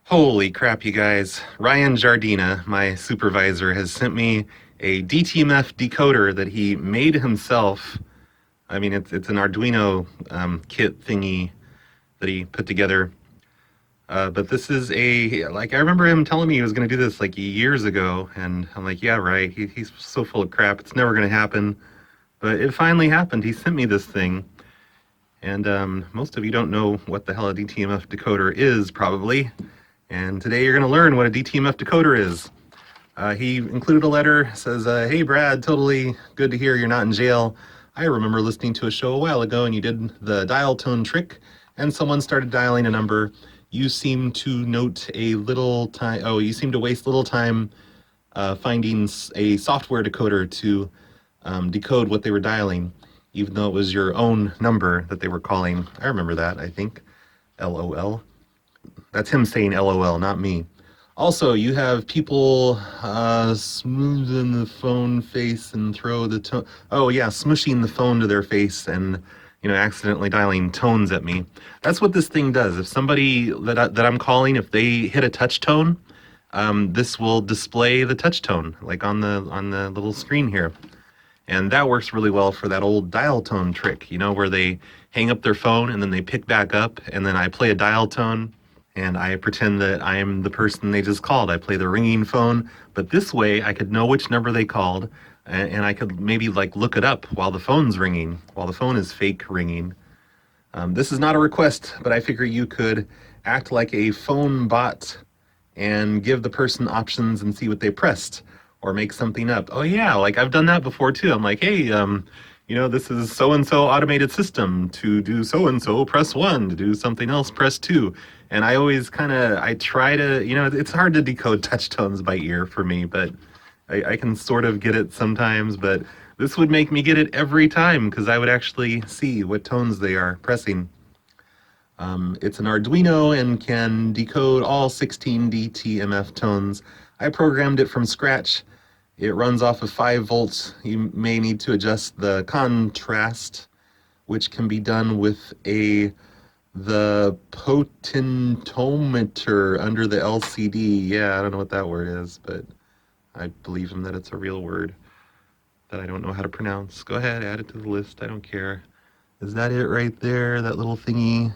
Holy crap, you guys. Ryan Jardina, my supervisor, has sent me a DTMF decoder that he made himself. I mean, it's an Arduino kit thingy that he put together. But this is I remember him telling me he was going to do this like years ago, and I'm like, yeah, right. He's so full of crap. It's never going to happen. But it finally happened. He sent me this thing. And most of you don't know what the hell a DTMF decoder is, probably. And today you're going to learn what a DTMF decoder is. He included a letter, says, hey Brad, totally good to hear you're not in jail. I remember listening to a show a while ago and you did the dial tone trick and someone started dialing a number. You seem to note a little time, you seem to waste little time finding a software decoder to decode what they were dialing, even though it was your own number that they were calling. I remember that, I think. LOL. That's him saying LOL, not me. Also, you have people smoothing the phone face and throw the tone. Oh yeah, smushing the phone to their face and accidentally dialing tones at me. That's what this thing does. If somebody that I'm calling, if they hit a touch tone, this will display the touch tone like on the little screen here. And that works really well for that old dial tone trick, where they hang up their phone and then they pick back up and then I play a dial tone and I pretend that I am the person they just called. I play the ringing phone, but this way I could know which number they called and I could maybe look it up while the phone's ringing, while the phone is fake ringing. This is not a request, but I figure you could act like a phone bot and give the person options and see what they pressed. Or make something up. Oh yeah, I've done that before too. I'm like, hey, this is so-and-so automated system. To do so-and-so, press 1. To do something else, press 2. And I always I try to, it's hard to decode touch tones by ear for me, but I can sort of get it sometimes, but this would make me get it every time because I would actually see what tones they are pressing. It's an Arduino and can decode all 16 DTMF tones. I programmed it from scratch. It runs off of 5 volts. You may need to adjust the contrast, which can be done with the potentiometer under the LCD. Yeah, I don't know what that word is, but I believe him that it's a real word that I don't know how to pronounce. Go ahead, add it to the list. I don't care. Is that it right there, that little thingy?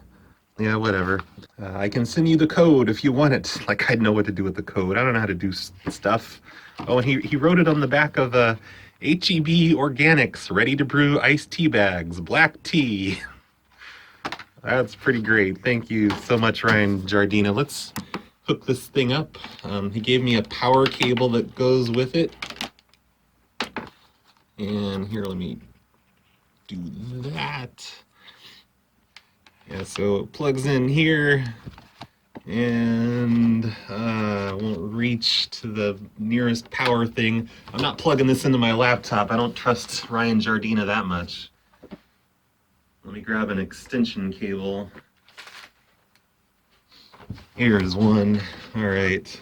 Yeah, whatever. I can send you the code if you want it. I'd know what to do with the code. I don't know how to do stuff. Oh, and he wrote it on the back of HEB Organics, ready to brew iced tea bags, black tea. That's pretty great. Thank you so much, Ryan Jardina. Let's hook this thing up. He gave me a power cable that goes with it. And here, let me do that. Yeah, so it plugs in here and won't reach to the nearest power thing. I'm not plugging this into my laptop. I don't trust Ryan Jardina that much. Let me grab an extension cable. Here's one. All right.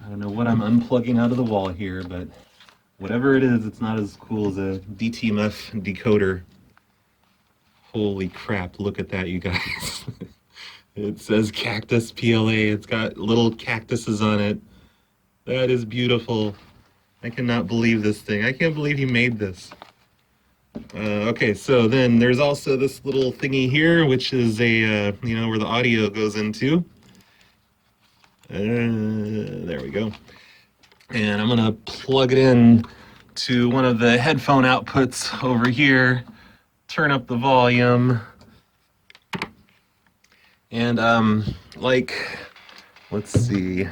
I don't know what I'm unplugging out of the wall here, but whatever it is, it's not as cool as a DTMF decoder. Holy crap, look at that, you guys. It says Cactus PLA. It's got little cactuses on it. That is beautiful. I cannot believe this thing. I can't believe he made this. Okay, so then there's also this little thingy here, which is where the audio goes into. There we go. And I'm gonna plug it in to one of the headphone outputs over here. Turn up the volume, and let's see.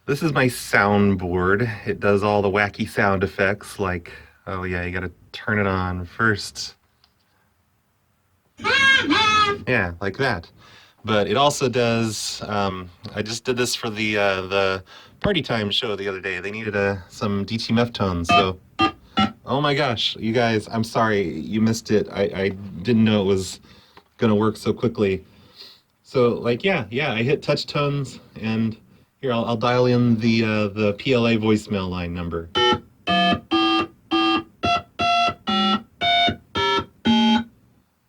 This is my soundboard. It does all the wacky sound effects, oh yeah, you gotta turn it on first. Yeah, like that. But it also does, I just did this for the Party Time show the other day. They needed some DTMF tones, so. Oh my gosh, you guys, I'm sorry you missed it. I didn't know it was gonna work so quickly. So yeah, I hit touch tones, and here I'll dial in the PLA voicemail line number.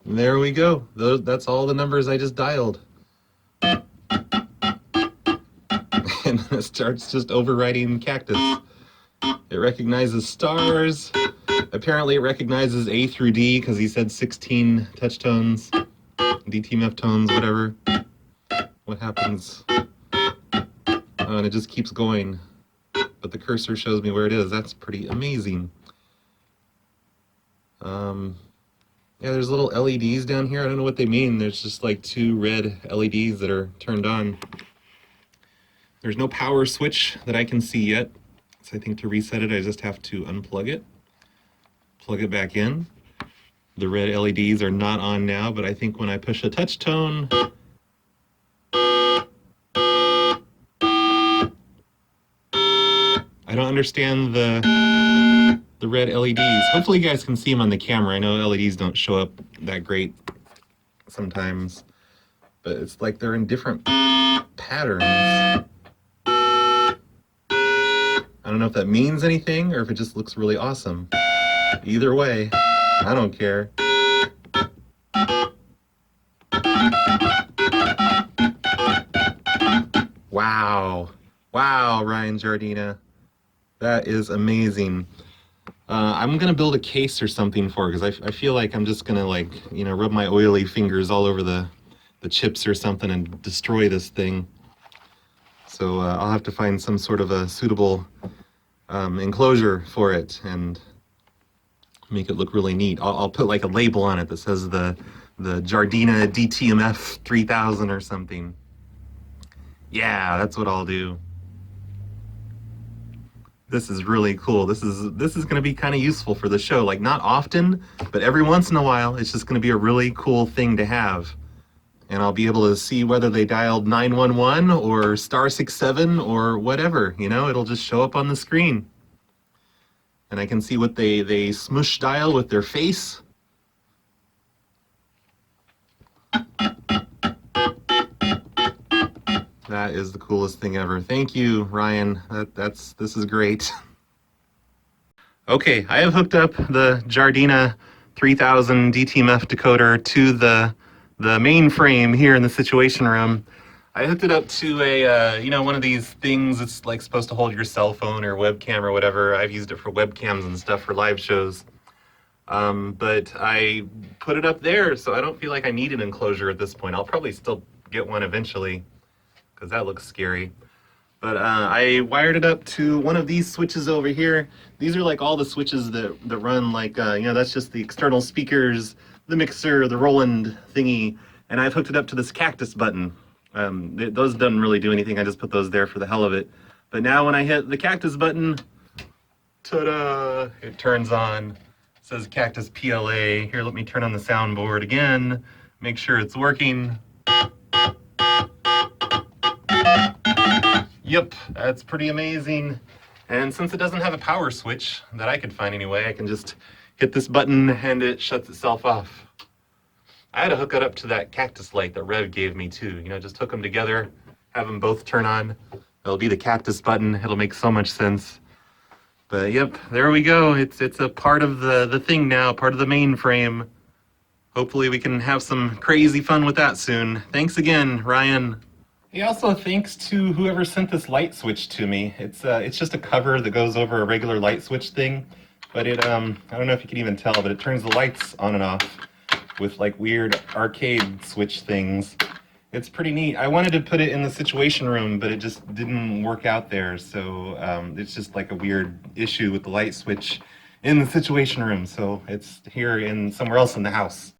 There we go. That's all the numbers I just dialed. and then it starts just overriding cactus. It recognizes stars. Apparently it recognizes A through D because he said 16 touch tones, DTMF tones, whatever. What happens? Oh, and it just keeps going. But the cursor shows me where it is. That's pretty amazing. Yeah, there's little LEDs down here. I don't know what they mean. There's just like 2 red LEDs that are turned on. There's no power switch that I can see yet. So I think to reset it, I just have to unplug it, plug it back in. The red LEDs are not on now, but I think when I push a touch tone, I don't understand the red LEDs. Hopefully you guys can see them on the camera. I know LEDs don't show up that great sometimes, but it's like they're in different patterns. I don't know if that means anything or if it just looks really awesome. Either way, I don't care. Wow. Wow, Ryan Jardina. That is amazing. I'm gonna build a case or something for it because I feel like I'm just gonna rub my oily fingers all over the chips or something and destroy this thing. So I'll have to find some sort of a suitable enclosure for it and make it look really neat. I'll put like a label on it that says the Jardina DTMF 3000 or something. Yeah, that's what I'll do. This is really cool. This is going to be kind of useful for the show. Like not often, but every once in a while, it's just going to be a really cool thing to have. And I'll be able to see whether they dialed 911 or *67 or whatever, you know, it'll just show up on the screen. And I can see what they smush dial with their face. That is the coolest thing ever. Thank you, Ryan. This is great. Okay, I have hooked up the Jardina 3000 DTMF decoder to the mainframe here in the situation room. I hooked it up to a one of these things that's like supposed to hold your cell phone or webcam or whatever. I've used it for webcams and stuff for live shows. But I put it up there, so I don't feel like I need an enclosure at this point. I'll probably still get one eventually, because that looks scary. But I wired it up to one of these switches over here. These are like all the switches that run like, that's just the external speakers, the mixer, the Roland thingy. And I've hooked it up to this cactus button. Those doesn't really do anything. I just put those there for the hell of it. But now when I hit the cactus button, ta-da, it turns on. It says Cactus PLA. Here, let me turn on the soundboard again. Make sure it's working. Yep, that's pretty amazing. And since it doesn't have a power switch that I could find anyway, I can just hit this button and it shuts itself off. I had to hook it up to that cactus light that Rev gave me too. Just hook them together, have them both turn on. It'll be the cactus button. It'll make so much sense. But yep, there we go. It's a part of the thing now, part of the mainframe. Hopefully we can have some crazy fun with that soon. Thanks again, Ryan. Hey, also thanks to whoever sent this light switch to me. It's just a cover that goes over a regular light switch thing, but it I don't know if you can even tell, but it turns the lights on and off with like weird arcade switch things. It's pretty neat. I wanted to put it in the situation room, but it just didn't work out there. So it's just like a weird issue with the light switch in the situation room. So it's here in somewhere else in the house.